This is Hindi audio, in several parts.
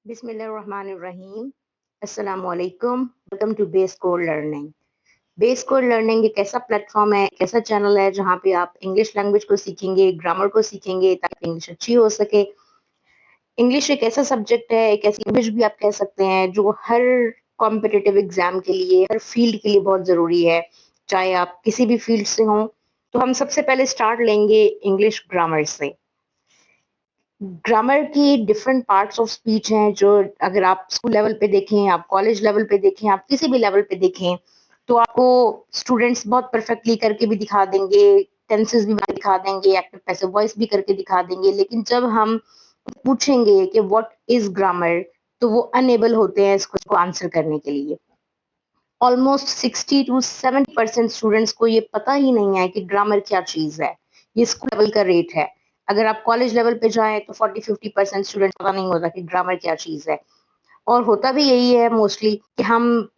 बिस्मिल्लाहिर्रहमानिर्रहीम। अस्सलामुअलैकुम। Welcome to base code learning. Base code learning एक ऐसा प्लेटफॉर्म है, एक ऐसा चैनल है जहाँ पे आप इंग्लिश लैंग्वेज को सीखेंगे, ग्रामर को सीखेंगे ताकि इंग्लिश अच्छी हो सके। इंग्लिश एक ऐसा सब्जेक्ट है, एक ऐसी लैंग्वेज भी आप कह सकते हैं जो हर कॉम्पिटिटिव एग्जाम के लिए, हर फील्ड के लिए बहुत ज़रूरी है, चाहे आप किसी भी फील्ड से हों। तो हम सबसे पहले स्टार्ट लेंगे इंग्लिश ग्रामर से। ग्रामर की डिफरेंट पार्ट्स ऑफ स्पीच हैं जो अगर आप स्कूल लेवल पे देखें, आप कॉलेज लेवल पे देखें, आप किसी भी लेवल पे देखें, तो आपको स्टूडेंट्स बहुत परफेक्टली करके भी दिखा देंगे, टेंसेस भी दिखा देंगे, एक्टिव पैसिव वॉइस भी करके दिखा देंगे। लेकिन जब हम पूछेंगे कि व्हाट इज ग्रामर, तो वो अनेबल होते हैं इसको आंसर करने के लिए। ऑलमोस्ट 60 to 70% स्टूडेंट्स को ये पता ही नहीं है कि ग्रामर क्या चीज है। ये स्कूल लेवल का रेट है। अगर आप कॉलेज लेवल पे जाएं तो 40-50% स्टूडेंट्स पता नहीं होता कि ग्रामर क्या चीज है। और होता भी यही है मोस्टली कि हम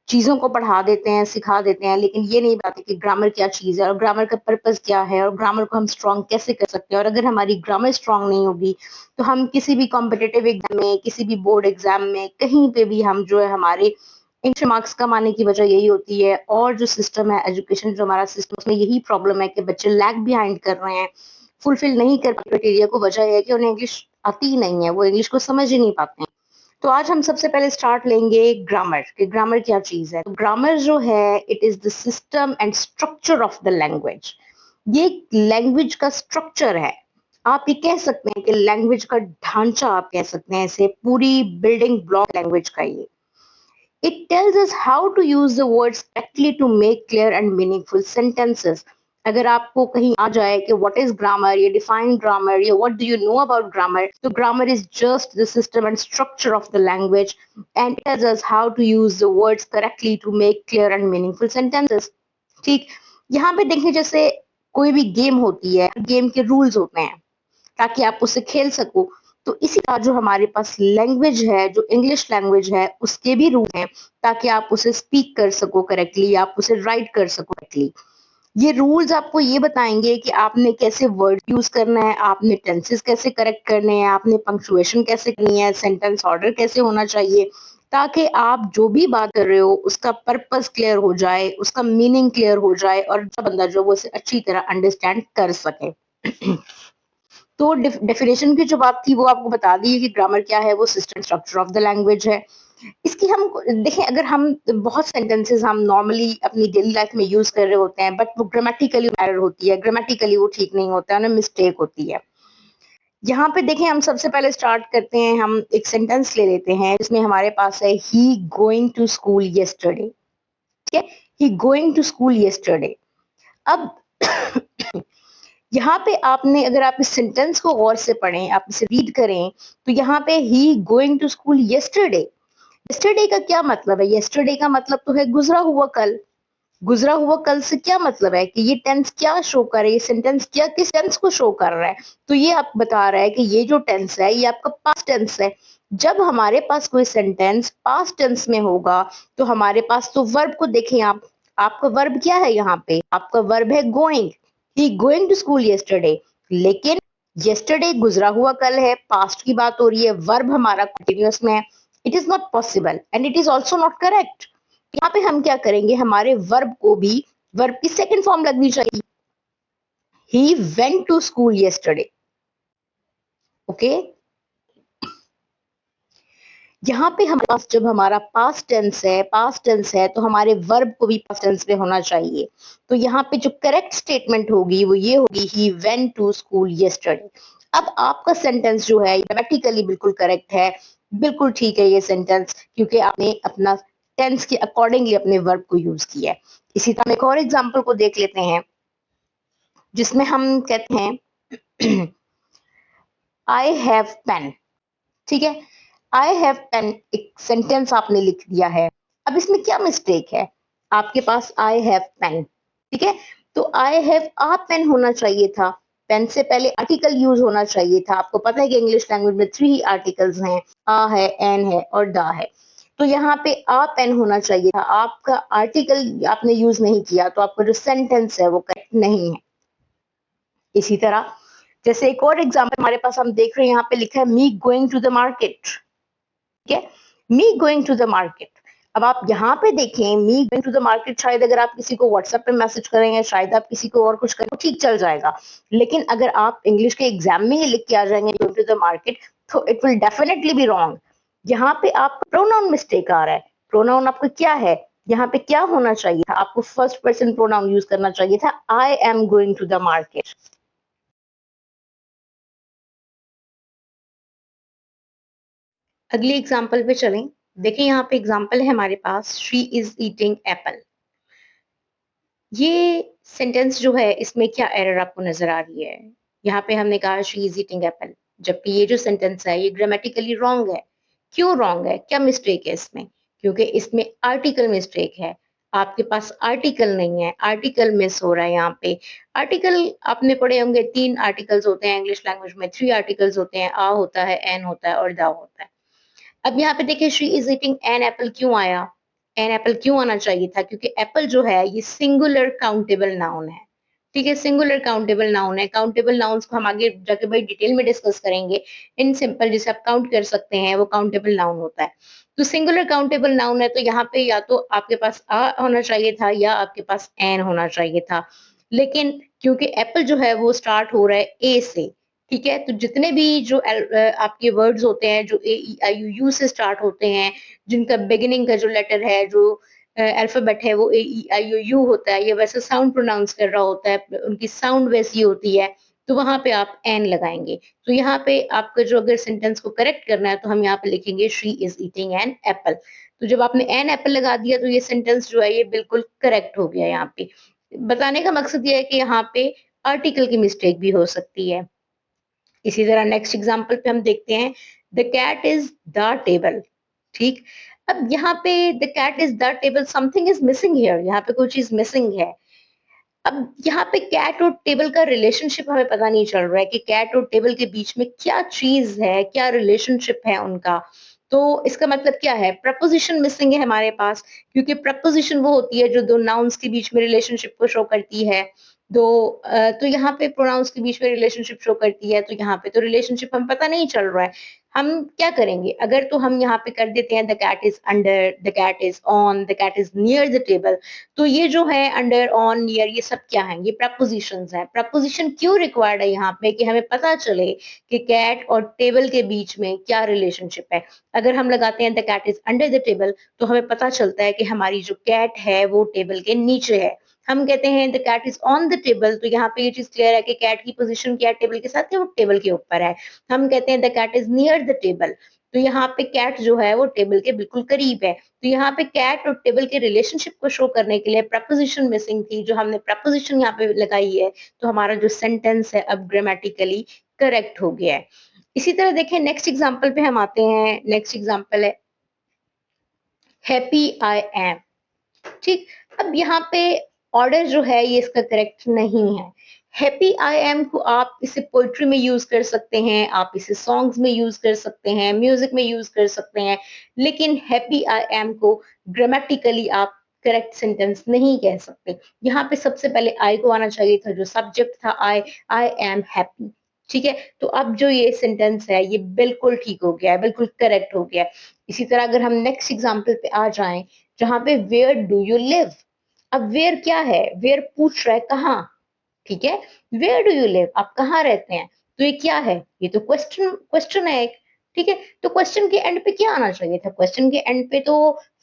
चीजों को पढ़ा देते हैं, सिखा देते हैं, लेकिन ये नहीं बताते कि ग्रामर क्या चीज है और ग्रामर का पर्पस क्या है और ग्रामर को हम स्ट्रॉन्ग कैसे कर सकते हैं। और अगर हमारी ग्रामर स्ट्रॉन्ग नहीं होगी तो हम किसी भी कॉम्पिटेटिव एग्जाम में, किसी भी बोर्ड एग्जाम में, कहीं पे भी हम जो है हमारे इंच मार्क्स कम आने की वजह यही होती है। और जो सिस्टम है एजुकेशन, जो हमारा सिस्टम, उसमें यही प्रॉब्लम है कि बच्चे लैग बिहाइंड कर रहे हैं, फुलफिल नहीं कर पाते क्राइटेरिया को। वजह है कि उन्हें इंग्लिश आती ही नहीं है, वो इंग्लिश को समझ ही नहीं पाते हैं। तो आज हम सबसे पहले स्टार्ट लेंगे ग्रामर कि ग्रामर क्या चीज है। तो ग्रामर जो है, it is the system and structure of the language. ये लैंग्वेज का स्ट्रक्चर है। आप ये कह सकते हैं कि लैंग्वेज का ढांचा, आप कह सकते हैं इसे, पूरी बिल्डिंग ब्लॉक लैंग्वेज का ये। It tells us how to use the words correctly to make clear and meaningful sentences. अगर आपको कहीं आ जाए कि what is grammar, ये define grammar, या what do you know about grammar, तो grammar is just the system and structure of the language and it tells us how to use the words correctly to make clear and meaningful sentences. ठीक, यहाँ पे देखें जैसे कोई भी गेम होती है, गेम के रूल्स होते हैं ताकि आप उसे खेल सको। तो इसी तरह जो हमारे पास लैंग्वेज है, जो इंग्लिश लैंग्वेज है, उसके भी रूल हैं ताकि आप उसे स्पीक कर सको करेक्टली, आप उसे राइट कर सको करेक्टली। ये रूल्स आपको ये बताएंगे कि आपने कैसे वर्ड यूज करना है, आपने टेंसेस कैसे करेक्ट करने हैं, आपने पंक्चुएशन कैसे करनी है, सेंटेंस ऑर्डर कैसे होना चाहिए, ताकि आप जो भी बात कर रहे हो उसका पर्पस क्लियर हो जाए, उसका मीनिंग क्लियर हो जाए और जो बंदा जो वो उसे अच्छी तरह अंडरस्टैंड कर सके। तो डेफिनेशन की जो बात थी वो आपको बता दी है कि ग्रामर क्या है, वो system structure of the language है। इसकी हम देखें, अगर हम बहुत सेंटेंसेस हम नॉर्मली अपनी डेली लाइफ में यूज कर रहे होते हैं, बट वो ग्रामेटिकली एरर होती है, ग्रामेटिकली वो ठीक नहीं होता है, उनमें मिस्टेक होती है। यहाँ पे देखें, हम सबसे पहले स्टार्ट करते हैं, हम एक सेंटेंस ले लेते हैं जिसमें हमारे पास है he going to school yesterday. ठीक है, he going to school yesterday. अब यहाँ पे आपने, अगर आप इस सेंटेंस को गौर से पढ़ें, आप इसे रीड करें, तो यहाँ पे he going to school yesterday, yesterday का क्या मतलब है? येस्टरडे का मतलब तो है गुजरा हुआ कल। गुजरा हुआ कल से क्या मतलब है कि ये टेंस क्या शो कर रहा है, ये सेंटेंस क्या किस टेंस को शो कर रहा है? तो ये आप बता रहा है कि ये जो टेंस है ये आपका पास्ट टेंस है। जब हमारे पास कोई सेंटेंस पास्ट टेंस में होगा तो हमारे पास तो वर्ब को देखें आप, आपका वर्ब क्या है? यहाँ पे आपका वर्ब है going. He going to school yesterday, लेकिन येस्टरडे गुजरा हुआ कल है, पास्ट की बात हो रही है, वर्ब हमारा कंटिन्यूअस में है। It is not possible and it is also not correct. यहाँ पे हम क्या करेंगे, हमारे वर्ब को भी वर्ब की सेकंड फॉर्म लगनी चाहिए। He went to school yesterday. Okay, यहाँ पे हमारे पास जब हमारा पास्ट टेंस है तो हमारे वर्ब को भी पास्ट टेंस में होना चाहिए। तो यहाँ पे जो करेक्ट स्टेटमेंट होगी वो ये होगी, he went to school yesterday. अब आपका सेंटेंस जो है ग्रामेटिकली बिल्कुल करेक्ट है, बिल्कुल ठीक है ये सेंटेंस, क्योंकि आपने अपना टेंस के अकॉर्डिंगली अपने वर्ब को यूज किया है। इसी तरह एक और एग्जाम्पल को देख लेते हैं जिसमें हम कहते हैं आई हैव पेन। ठीक है, आई हैव पेन एक सेंटेंस आपने लिख दिया है। अब इसमें क्या मिस्टेक है? आपके पास आई हैव पेन, ठीक है, तो आई हैव आ पेन होना चाहिए था। पेन से पहले आर्टिकल यूज होना चाहिए था। आपको पता है कि इंग्लिश लैंग्वेज में 3 आर्टिकल्स हैं, आ है, एन है और दा है। तो यहाँ पे आ पेन होना चाहिए था, आपका आर्टिकल आपने यूज नहीं किया, तो आपका जो सेंटेंस है वो करेक्ट नहीं है। इसी तरह जैसे एक और एग्जांपल हमारे पास हम देख रहे हैं, यहाँ पे लिखा है me going to the market. ठीक है। Me going to the market, अब आप यहाँ पे देखें me going to the market, शायद अगर आप किसी को व्हाट्सएप पे मैसेज करेंगे, शायद आप किसी को और कुछ करें, तो ठीक चल जाएगा। लेकिन अगर आप इंग्लिश के एग्जाम में ही लिख के आ जाएंगे गोइंग टू द मार्केट, तो it will definitely be wrong. यहाँ पे आपका प्रोनाउन मिस्टेक आ रहा है। प्रोनाउन आपका क्या है, यहाँ पे क्या होना चाहिए था, आपको फर्स्ट पर्सन प्रोनाउन यूज करना चाहिए था, I am going to the market. अगली एग्जाम्पल पे चलें। देखिए यहाँ पे एग्जाम्पल है हमारे पास, शी इज ईटिंग एप्पल। ये सेंटेंस जो है इसमें क्या एरर आपको नजर आ रही है? यहाँ पे हमने कहा शी इज ईटिंग एप्पल, जबकि ये जो सेंटेंस है ये ग्रामेटिकली रॉन्ग है। क्यों रॉन्ग है, क्या मिस्टेक है इसमें? क्योंकि इसमें आर्टिकल मिस्टेक है। आपके पास आर्टिकल नहीं है, आर्टिकल मिस हो रहा है यहाँ पे। आर्टिकल आपने पढ़े होंगे, 3 आर्टिकल्स होते हैं इंग्लिश लैंग्वेज में, 3 आर्टिकल्स होते हैं, आ होता है, एन होता है और द होता है। अब यहाँ पे देखिए she is eating an apple क्यों आया? एन एप्पल क्यों आना चाहिए था? क्योंकि एप्पल जो है ये सिंगुलर काउंटेबल नाउन है। ठीक है, सिंगुलर काउंटेबल नाउन है। काउंटेबल नाउन्स को हम आगे जाके बड़ी डिटेल में डिस्कस करेंगे। इन सिंपल जिसे आप काउंट कर सकते हैं वो काउंटेबल नाउन होता है। तो सिंगुलर काउंटेबल नाउन है, तो यहाँ पे या तो आपके पास आ होना चाहिए था या आपके पास एन होना चाहिए था। लेकिन क्योंकि एप्पल जो है वो स्टार्ट हो रहा है ए से, ठीक है, तो जितने भी जो आपके वर्ड्स होते हैं जो ए ई आई यू से स्टार्ट होते हैं, जिनका बिगिनिंग का जो लेटर है, जो अल्फाबेट है वो ए ई आई यू होता है, ये वैसे साउंड प्रोनाउंस कर रहा होता है, उनकी साउंड वैसी होती है, तो वहां पे आप एन लगाएंगे। तो यहाँ पे आपका जो अगर सेंटेंस को करेक्ट करना है तो हम यहाँ पे लिखेंगे she is eating an apple. तो जब आपने एन एप्पल लगा दिया तो ये सेंटेंस जो है ये बिल्कुल करेक्ट हो गया। यहाँ पे बताने का मकसद ये है कि यहाँ पे आर्टिकल की मिस्टेक भी हो सकती है। इसी तरह नेक्स्ट एग्जांपल पे हम देखते हैं, the cat is the table. ठीक, अब यहाँ पे the cat is the table, something is missing here, यहाँ पे कोई चीज मिसिंग है। अब यहाँ पे कैट और टेबल का रिलेशनशिप हमें पता नहीं चल रहा है कि कैट और टेबल के बीच में क्या चीज है, क्या रिलेशनशिप है उनका। तो इसका मतलब क्या है, प्रपोजिशन मिसिंग है हमारे पास, क्योंकि प्रपोजिशन वो होती है जो दो नाउन्स के बीच में रिलेशनशिप को शो करती है। तो यहाँ पे प्रोनाउंस के बीच में रिलेशनशिप शो करती है, तो यहाँ पे तो रिलेशनशिप हम पता नहीं चल रहा है। हम क्या करेंगे, अगर तो हम यहाँ पे कर देते हैं the cat is under, the cat is on, the cat is near the table, तो ये जो है अंडर, ऑन, नियर, ये सब क्या है, ये प्रपोजिशंस हैं। प्रपोजिशन क्यों रिक्वायर्ड है यहाँ पे, कि हमें पता चले कि कैट और टेबल के बीच में क्या रिलेशनशिप है। अगर हम लगाते हैं the cat is under the table, तो हमें पता चलता है कि हमारी जो कैट है वो टेबल के नीचे है। हम कहते हैं the cat is on the table, तो यहाँ पे ये चीज क्लियर है कि कैट की पोजीशन क्या है, टेबल के साथ है, वो टेबल के ऊपर है। हम कहते हैं the cat is near the table, तो यहाँ पे कैट जो है वो टेबल के बिल्कुल करीब है। तो यहाँ पे कैट और टेबल के रिलेशनशिप को शो करने के लिए प्रपोजिशन मिसिंग थी, जो हमने प्रपोजिशन यहाँ पे लगाई है, तो हमारा जो सेंटेंस है अब ग्रामेटिकली करेक्ट हो गया है। इसी तरह देखें नेक्स्ट एग्जांपल पे हम आते हैं। नेक्स्ट एग्जांपल है हैप्पी आई एम। ठीक, अब यहाँ पे ऑर्डर जो है ये इसका करेक्ट नहीं है। हैप्पी आई एम को आप इसे पोइट्री में यूज कर सकते हैं, आप इसे सॉन्ग्स में यूज कर सकते हैं, म्यूजिक में यूज कर सकते हैं, लेकिन हैप्पी आई एम को ग्रामेटिकली आप करेक्ट सेंटेंस नहीं कह सकते। यहाँ पे सबसे पहले आई को आना चाहिए था, जो सब्जेक्ट था आई एम हैप्पी। ठीक है, तो अब जो ये सेंटेंस है ये बिल्कुल ठीक हो गया है, बिल्कुल करेक्ट हो गया है। इसी तरह अगर हम नेक्स्ट एग्जाम्पल पे आ जाएं, जहां पे वेयर डू यू लिव। अब वेयर क्या है, वेयर पूछ रहा है कहाँ, ठीक है, वेयर डू यू लिव, आप कहाँ रहते हैं, तो ये क्या है, ये तो क्वेश्चन क्वेश्चन है एक। ठीक है, तो क्वेश्चन के एंड पे क्या आना चाहिए था, क्वेश्चन के एंड पे तो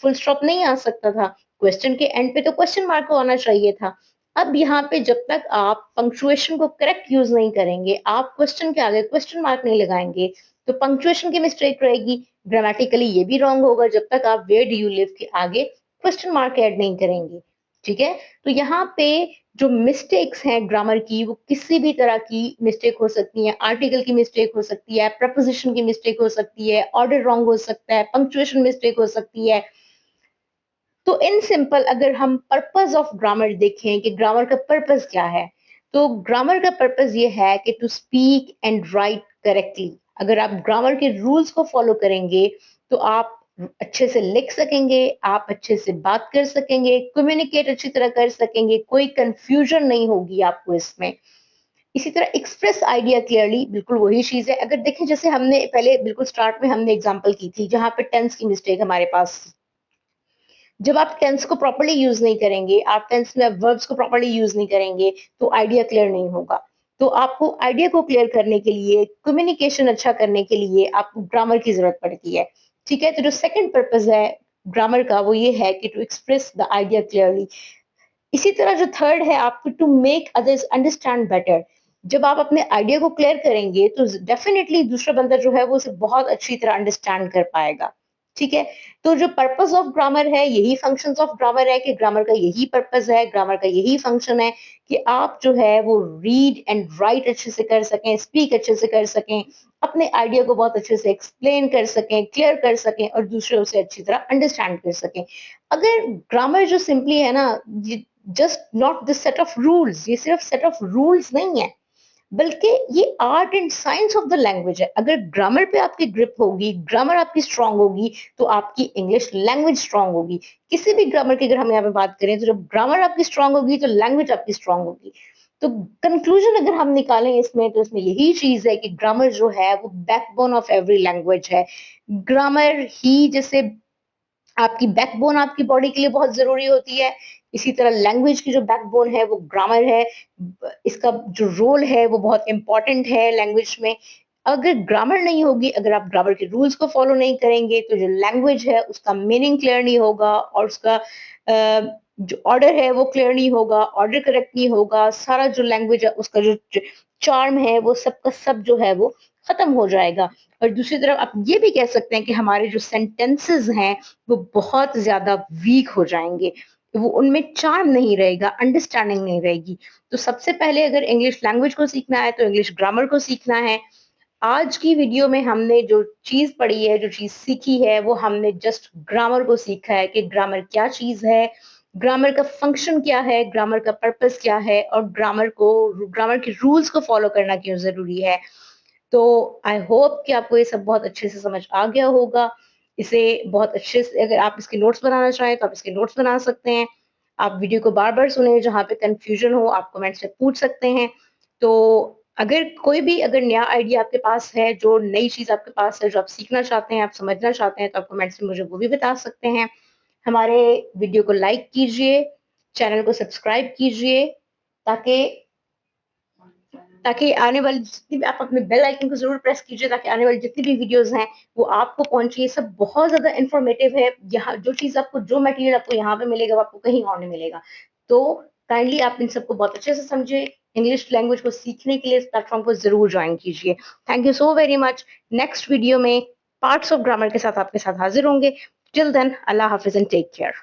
फुल स्टॉप नहीं आ सकता था, क्वेश्चन के एंड पे तो क्वेश्चन मार्क को आना चाहिए था। अब यहाँ पे जब तक आप पंक्चुएशन को करेक्ट यूज नहीं करेंगे, आप क्वेश्चन के आगे क्वेश्चन मार्क नहीं लगाएंगे, तो पंक्चुएशन की मिस्टेक रहेगी, ग्रामेटिकली ये भी रॉन्ग होगा जब तक आप वेयर डू यू लिव के आगे क्वेश्चन मार्क ऐड नहीं करेंगे। ठीक है, तो यहाँ पे जो मिस्टेक्स हैं ग्रामर की, वो किसी भी तरह की मिस्टेक हो सकती है, आर्टिकल की मिस्टेक हो सकती है, प्रपोजिशन की मिस्टेक हो सकती है, ऑर्डर रॉन्ग हो सकता है, पंक्चुएशन मिस्टेक हो सकती है। तो इन सिंपल अगर हम पर्पस ऑफ ग्रामर देखें कि ग्रामर का पर्पस क्या है, तो ग्रामर का पर्पस ये है कि to speak and write correctly. अगर आप ग्रामर के रूल्स को फॉलो करेंगे तो आप अच्छे से लिख सकेंगे, आप अच्छे से बात कर सकेंगे, कम्युनिकेट अच्छी तरह कर सकेंगे, कोई कंफ्यूजन नहीं होगी आपको इसमें। इसी तरह एक्सप्रेस आइडिया क्लियरली बिल्कुल वही चीज है। अगर देखें जैसे हमने पहले बिल्कुल स्टार्ट में हमने एग्जांपल की थी जहां पे टेंस की मिस्टेक हमारे पास, जब आप टेंस को प्रॉपर्ली यूज नहीं करेंगे, आप टेंस में वर्ब्स को प्रॉपर्ली यूज नहीं करेंगे तो आइडिया क्लियर नहीं होगा। तो आपको आइडिया को क्लियर करने के लिए, कम्युनिकेशन अच्छा करने के लिए आपको ग्रामर की जरूरत पड़ती है। ठीक है, तो जो सेकंड पर्पज है ग्रामर का वो ये है कि to express the idea clearly. इसी तरह जो थर्ड है आपको to make others understand better. जब आप अपने आइडिया को क्लियर करेंगे तो डेफिनेटली दूसरा बंदा जो है वो उसे बहुत अच्छी तरह अंडरस्टैंड कर पाएगा। ठीक है, तो जो पर्पस ऑफ ग्रामर है, यही फंक्शंस ऑफ ग्रामर है कि ग्रामर का यही पर्पस है, ग्रामर का यही फंक्शन है कि आप जो है वो रीड एंड राइट अच्छे से कर सकें, स्पीक अच्छे से कर सकें, अपने आइडिया को बहुत अच्छे से एक्सप्लेन कर सकें, क्लियर कर सकें और दूसरे उसे अच्छी तरह अंडरस्टैंड कर सकें। अगर ग्रामर जो सिंपली है ना, just not the set of rules, ये सिर्फ सेट ऑफ रूल्स नहीं है, बल्कि ये art and science of the language है। अगर ग्रामर पे आपकी ग्रिप होगी, ग्रामर आपकी स्ट्रांग होगी, तो आपकी इंग्लिश लैंग्वेज स्ट्रांग होगी। किसी भी ग्रामर की अगर हम यहाँ पे बात करें तो जब ग्रामर आपकी स्ट्रांग होगी तो लैंग्वेज आपकी स्ट्रांग होगी। तो कंक्लूजन अगर हम निकालें इसमें तो इसमें यही चीज है कि ग्रामर जो है वो बैकबोन ऑफ एवरी लैंग्वेज है। ग्रामर ही जैसे आपकी बैकबोन आपकी बॉडी के लिए बहुत जरूरी होती है, इसी तरह लैंग्वेज की जो बैकबोन है वो ग्रामर है। इसका जो रोल है वो बहुत इंपॉर्टेंट है लैंग्वेज में। अगर ग्रामर नहीं होगी, अगर आप ग्रामर के रूल्स को फॉलो नहीं करेंगे तो जो लैंग्वेज है उसका मीनिंग क्लियर नहीं होगा और उसका जो ऑर्डर है वो क्लियर नहीं होगा, ऑर्डर करेक्ट नहीं होगा, सारा जो लैंग्वेज है उसका जो चार्म है वो सब का सब जो है वो खत्म हो जाएगा। और दूसरी तरफ आप ये भी कह सकते हैं कि हमारे जो सेंटेंसेस हैं वो बहुत ज्यादा वीक हो जाएंगे, वो उनमें चार्म नहीं रहेगा, अंडरस्टैंडिंग नहीं रहेगी। तो सबसे पहले अगर इंग्लिश लैंग्वेज को सीखना है तो इंग्लिश ग्रामर को सीखना है। आज की वीडियो में हमने जो चीज पढ़ी है, जो चीज सीखी है, वो हमने जस्ट ग्रामर को सीखा है कि ग्रामर क्या चीज है, ग्रामर का फंक्शन क्या है, ग्रामर का पर्पस क्या है और ग्रामर के रूल्स को फॉलो करना क्यों जरूरी है। तो आई होप कि आपको ये सब बहुत अच्छे से समझ आ गया होगा। इसे बहुत अच्छे से अगर आप इसके नोट्स बनाना चाहें तो आप इसके नोट्स बना सकते हैं। आप वीडियो को बार-बार सुने, जहाँ पे कन्फ्यूजन हो आप कमेंट से पूछ सकते हैं। तो अगर कोई भी अगर नया आइडिया आपके पास है, जो नई चीज़ आपके पास है, जो आप सीखना चाहते हैं, आप समझना चाहते हैं, तो आप कमेंट्स में मुझे वो भी बता सकते हैं। हमारे वीडियो को लाइक कीजिए, चैनल को सब्सक्राइब कीजिए ताकि ताकि आने वाली जितनी भी आप अपने बेल आइकन को जरूर प्रेस कीजिए ताकि आने वाली जितनी भी वीडियोस हैं वो आपको पहुंचे। ये सब बहुत ज्यादा इंफॉर्मेटिव है। यहाँ जो चीज आपको, जो मटेरियल आपको यहाँ पे मिलेगा वो आपको कहीं और नहीं मिलेगा। तो काइंडली आप इन सबको बहुत अच्छे से समझे। इंग्लिश लैंग्वेज को सीखने के लिए इस प्लेटफॉर्म को जरूर ज्वाइन कीजिए। Thank you so very much. Next video में पार्ट्स ऑफ ग्रामर के साथ आपके साथ हाजिर होंगे। टिल देन, अल्लाह हाफिज एंड टेक केयर।